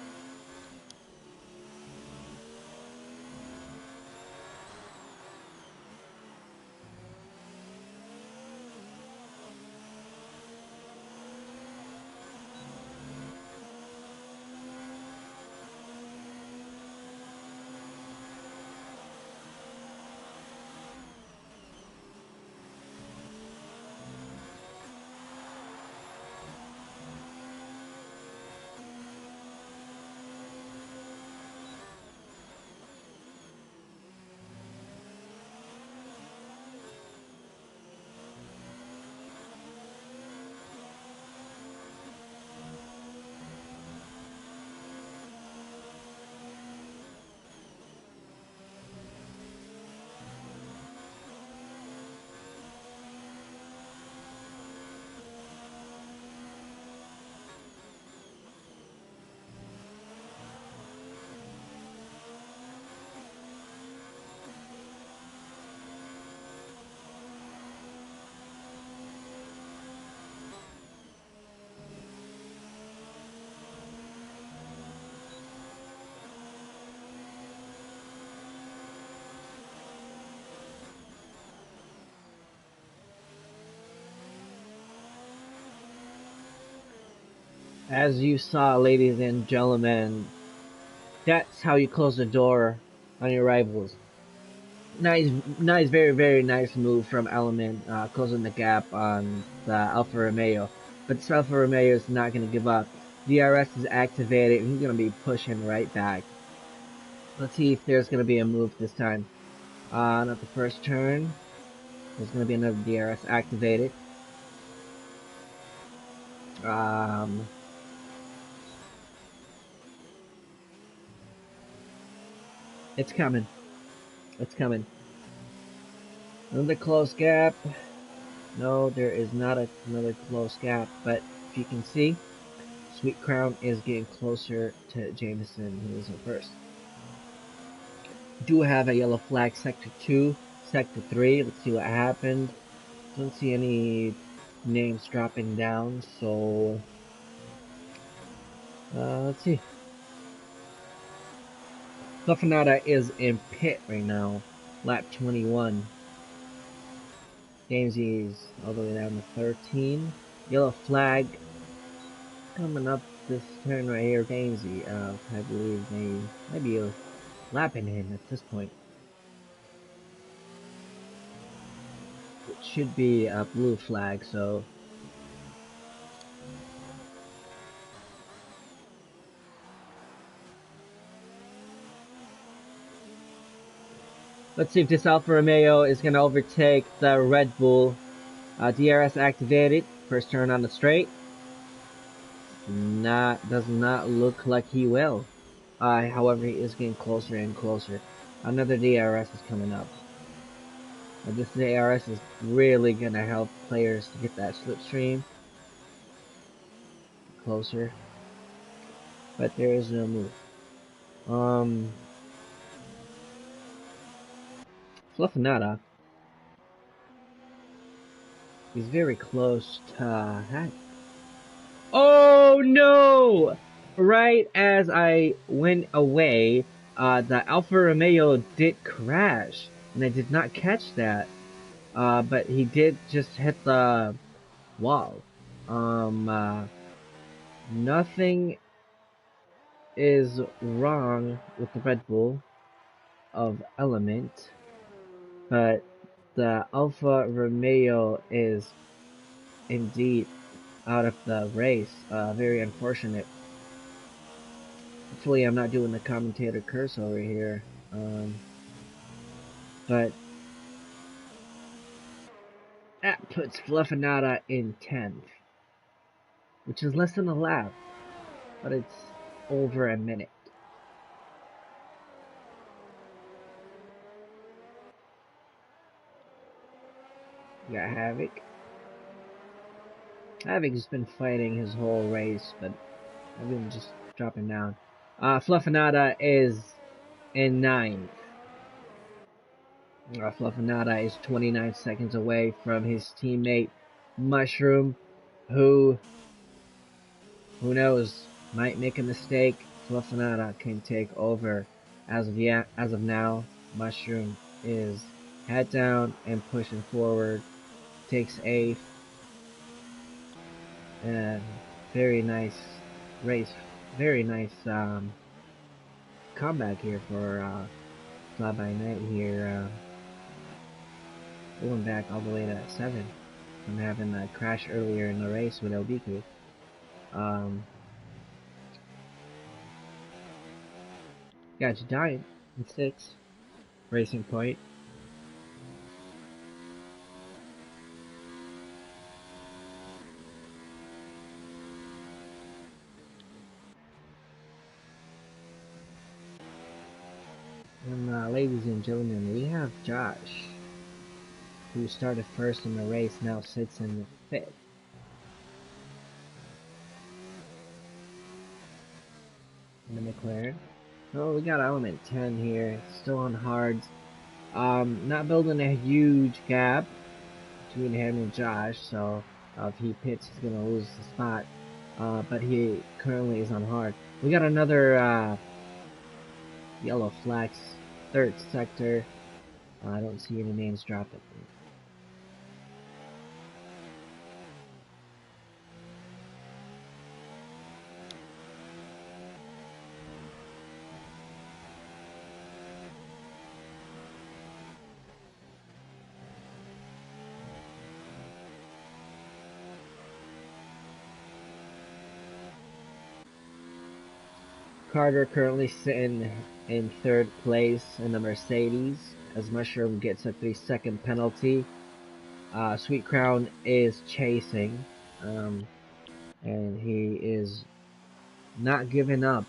As you saw, ladies and gentlemen, that's how you close the door on your rivals. Nice, very, very nice move from Element, closing the gap on the Alfa Romeo. But this Alfa Romeo is not going to give up. DRS is activated, and he's going to be pushing right back. Let's see if there's going to be a move this time. Not the first turn. There's going to be another DRS activated. Um, it's coming. It's coming. Another close gap. No, there is not another close gap. But if you can see, Sweet Crown is getting closer to Jameson, who is in first. Do have a yellow flag, sector 2, sector 3. Let's see what happened. Don't see any names dropping down, so let's see. Fluffinata is in pit right now, lap 21. Gamesy's all the way down to 13. Yellow flag coming up this turn right here. Gamesy, I believe they might be lapping him at this point. It should be a blue flag, so let's see if this Alfa Romeo is going to overtake the Red Bull. DRS activated. First turn on the straight. Does not look like he will. However, he is getting closer and closer. Another DRS is coming up. This DRS is really going to help players to get that slipstream closer. But there is no move. Fluffinata is very close to that. Oh no! Right as I went away, the Alfa Romeo did crash, and I did not catch that. But he did just hit the wall. Nothing is wrong with the Red Bull of Element, but the Alfa Romeo is indeed out of the race. Very unfortunate. Hopefully I'm not doing the commentator curse over here. But that puts Fluffinata in 10th, which is less than a lap, but it's over a minute. You got Havoc. Havoc has been fighting his whole race, but I've been just dropping down. Fluffinata is in 9th. Fluffinata is 29 seconds away from his teammate Mushroom, who knows, might make a mistake. Fluffinata can take over. As of now, Mushroom is head down and pushing forward. Takes 8th. And very nice race. Very nice comeback here for Fly By Night here. Going back all the way to 7 from having a crash earlier in the race with Elbiku. Got you dying in 6. Racing Point. And ladies and gentlemen, we have Josh, who started first in the race, now sits in the 5th. In the McLaren. Oh, we got Element 10 here, still on hards. Not building a huge gap between him and Josh, so if he pits, he's gonna lose the spot. But he currently is on hard. We got another yellow flags, 3rd sector. I don't see any names dropping. Carter currently sitting in third place in the Mercedes as Mushroom gets a 3-second penalty. Sweet Crown is chasing, and he is not giving up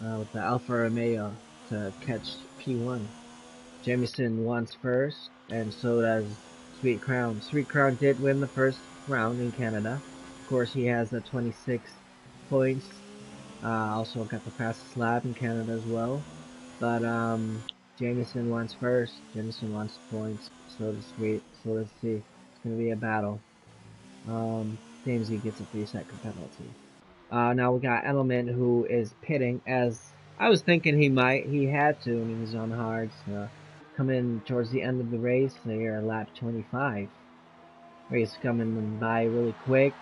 with the Alfa Romeo to catch P1. Jamieson wants first, and so does Sweet Crown. Sweet Crown did win the first round in Canada. Of course, he has the 26 points. Also got the fastest lap in Canada as well. But Jamieson wants first. Jamieson wants points. So does Sweet. So let's see. It's gonna be a battle. Jamesy gets a 3-second penalty. Now we got Element who is pitting as I was thinking he had to when he was on hards. Coming towards the end of the race there, lap 25. Race coming by really quick.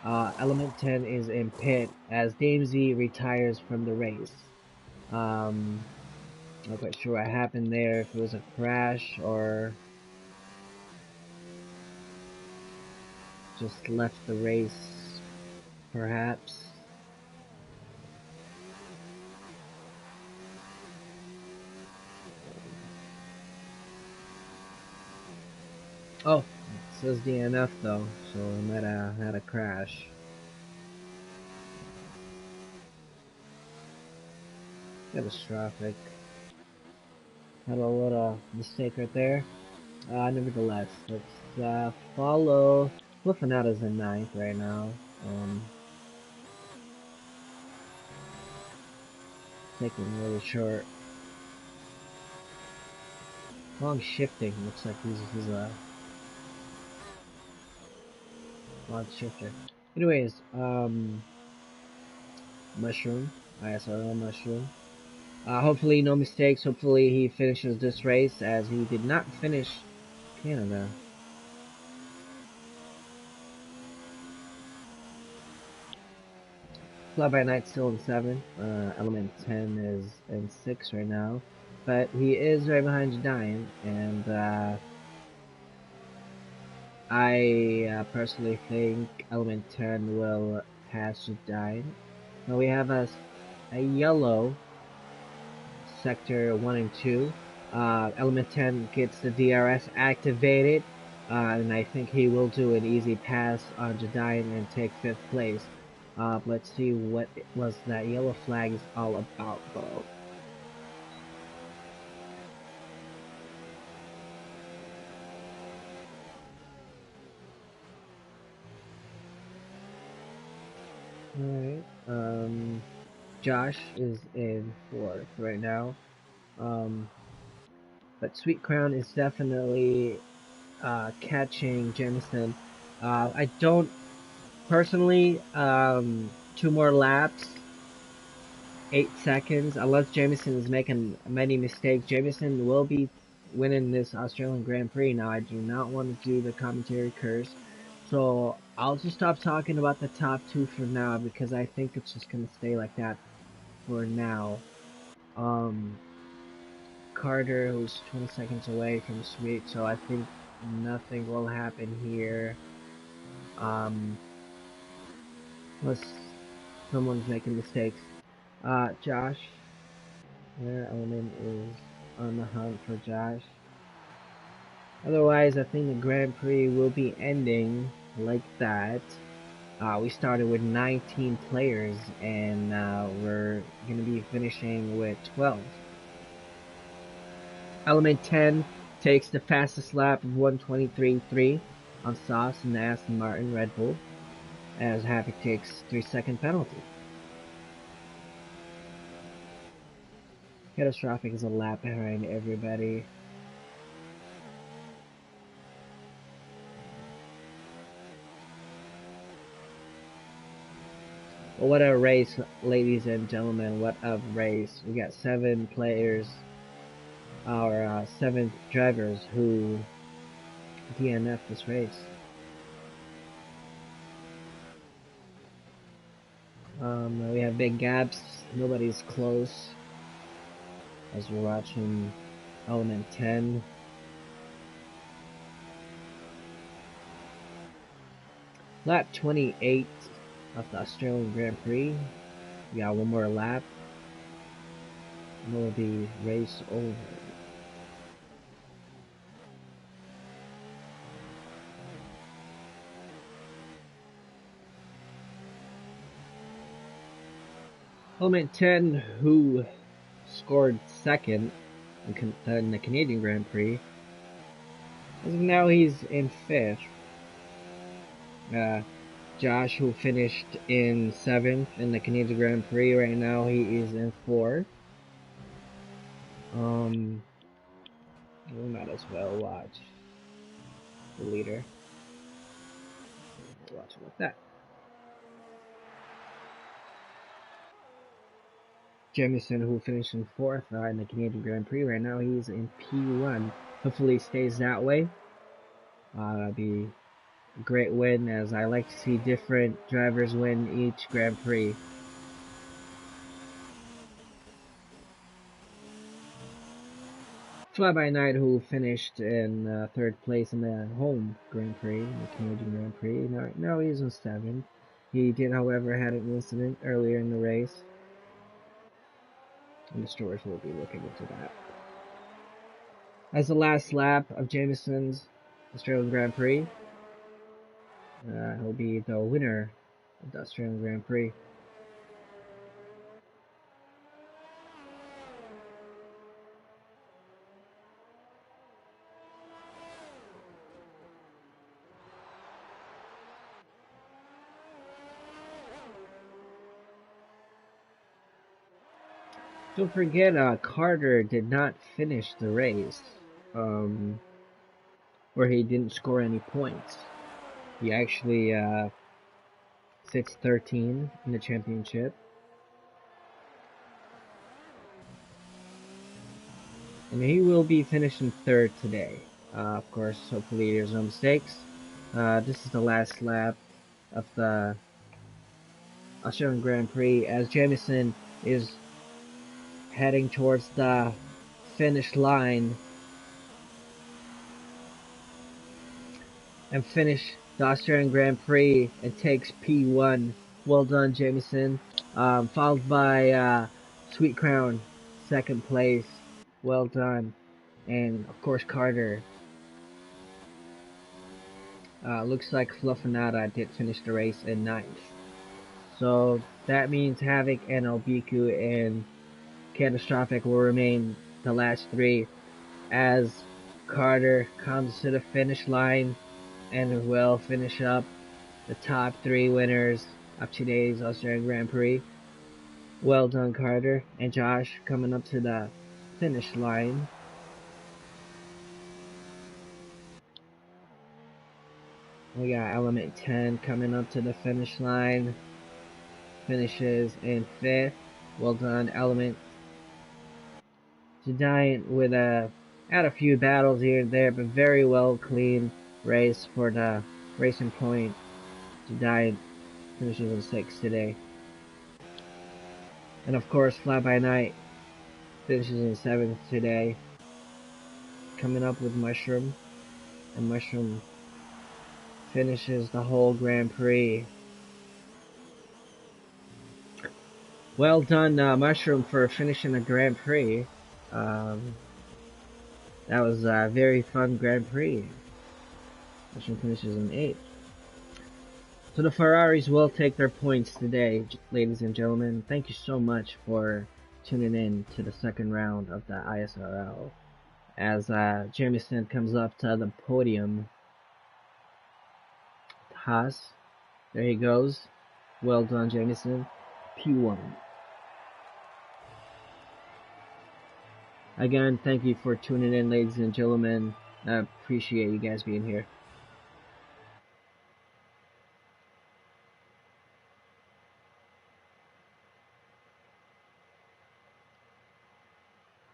Element 10 is in pit as Damesy retires from the race. Not quite sure what happened there, if it was a crash or just left the race, perhaps. Oh, it says DNF though, so it might have had a crash. Catastrophic. Had a little mistake right there. Nevertheless, let's follow. Flifanata's in ninth right now. Taking really short. Long shifting. Looks like he's a long shifter. Anyways, Mushroom. ISRL Mushroom. Hopefully no mistakes. Hopefully he finishes this race as he did not finish Canada. Fly by Night still in 7. Element 10 is in 6 right now. But he is right behind Jedian, and I personally think Element 10 will pass Jedian. Now we have a yellow sector 1 and 2. Element 10 gets the DRS activated, and I think he will do an easy pass on Jedian and take 5th place. Let's see what was that yellow flag is all about, though. Alright, Josh is in 4th right now. But Sweet Crown is definitely catching Jameson. I don't personally. 2 more laps, 8 seconds. Unless Jameson is making many mistakes, Jameson will be winning this Australian Grand Prix. Now, I do not want to do the commentary curse, so I'll just stop talking about the top 2 for now because I think it's just gonna stay like that for now. Um, Carter, who's 20 seconds away from Sweet, so I think nothing will happen here. Um, unless someone's making mistakes. Josh, their element is on the hunt for Josh. Otherwise, I think the Grand Prix will be ending like that. We started with 19 players, and we're going to be finishing with 12. Element 10 takes the fastest lap of 1:23.3 on Sauce in the Aston Martin Red Bull, as Havoc takes 3-second penalty. Catastrophic is a lap behind everybody. Well, what a race, ladies and gentlemen. What a race. We got 7 players, our 7 drivers who DNF this race. We have big gaps. Nobody's close. As we're watching Element 10. Lap 28 of the Australian Grand Prix. We got one more lap. And we'll be race over. Element 10, who scored second in the Canadian Grand Prix. As of now, he's in 5th. Josh, who finished in 7th in the Canadian Grand Prix, right now he is in 4th. We might as well watch the leader. Watch it like that. Jamison, who finished in 4th in the Canadian Grand Prix, right now he's in P1. Hopefully he stays that way. That'd be a great win, as I like to see different drivers win each Grand Prix. Fly By Night, who finished in 3rd place in the home Grand Prix, the Canadian Grand Prix. Now he's in 7th. He did, however, had an incident earlier in the race, and the stores will be looking into that. As the last lap of Jamison's Australian Grand Prix, he'll be the winner of the Australian Grand Prix. Don't forget, Carter did not finish the race, where he didn't score any points. He actually sits 13 in the championship. And he will be finishing 3rd today. Of course, hopefully there's no mistakes. This is the last lap of the Australian Grand Prix, as Jamison is heading towards the finish line and finish the Australian Grand Prix and takes P1. Well done, Jamison. Followed by Sweet Crown, 2nd place. Well done. And of course, Carter. Looks like Fluffinata did finish the race in 9th. So that means Havoc and Albiku and Catastrophic will remain the last 3, as Carter comes to the finish line and will finish up the top 3 winners of today's Australian Grand Prix. Well done, Carter. And Josh coming up to the finish line. We got Element 10 coming up to the finish line. Finishes in 5th. Well done, Element. Giant with had a few battles here and there, but very well clean race for the Racing Point. Giant finishes in 6th today. And of course, Fly By Night finishes in 7th today. Coming up with Mushroom. And Mushroom finishes the whole Grand Prix. Well done, Mushroom, for finishing the Grand Prix. That was a very fun Grand Prix. Mushroom finishes in 8th. So the Ferraris will take their points today, ladies and gentlemen. Thank you so much for tuning in to the 2nd round of the ISRL. As Jamison comes up to the podium. Haas, there he goes. Well done, Jamison. P1. Again, thank you for tuning in, ladies and gentlemen. I appreciate you guys being here.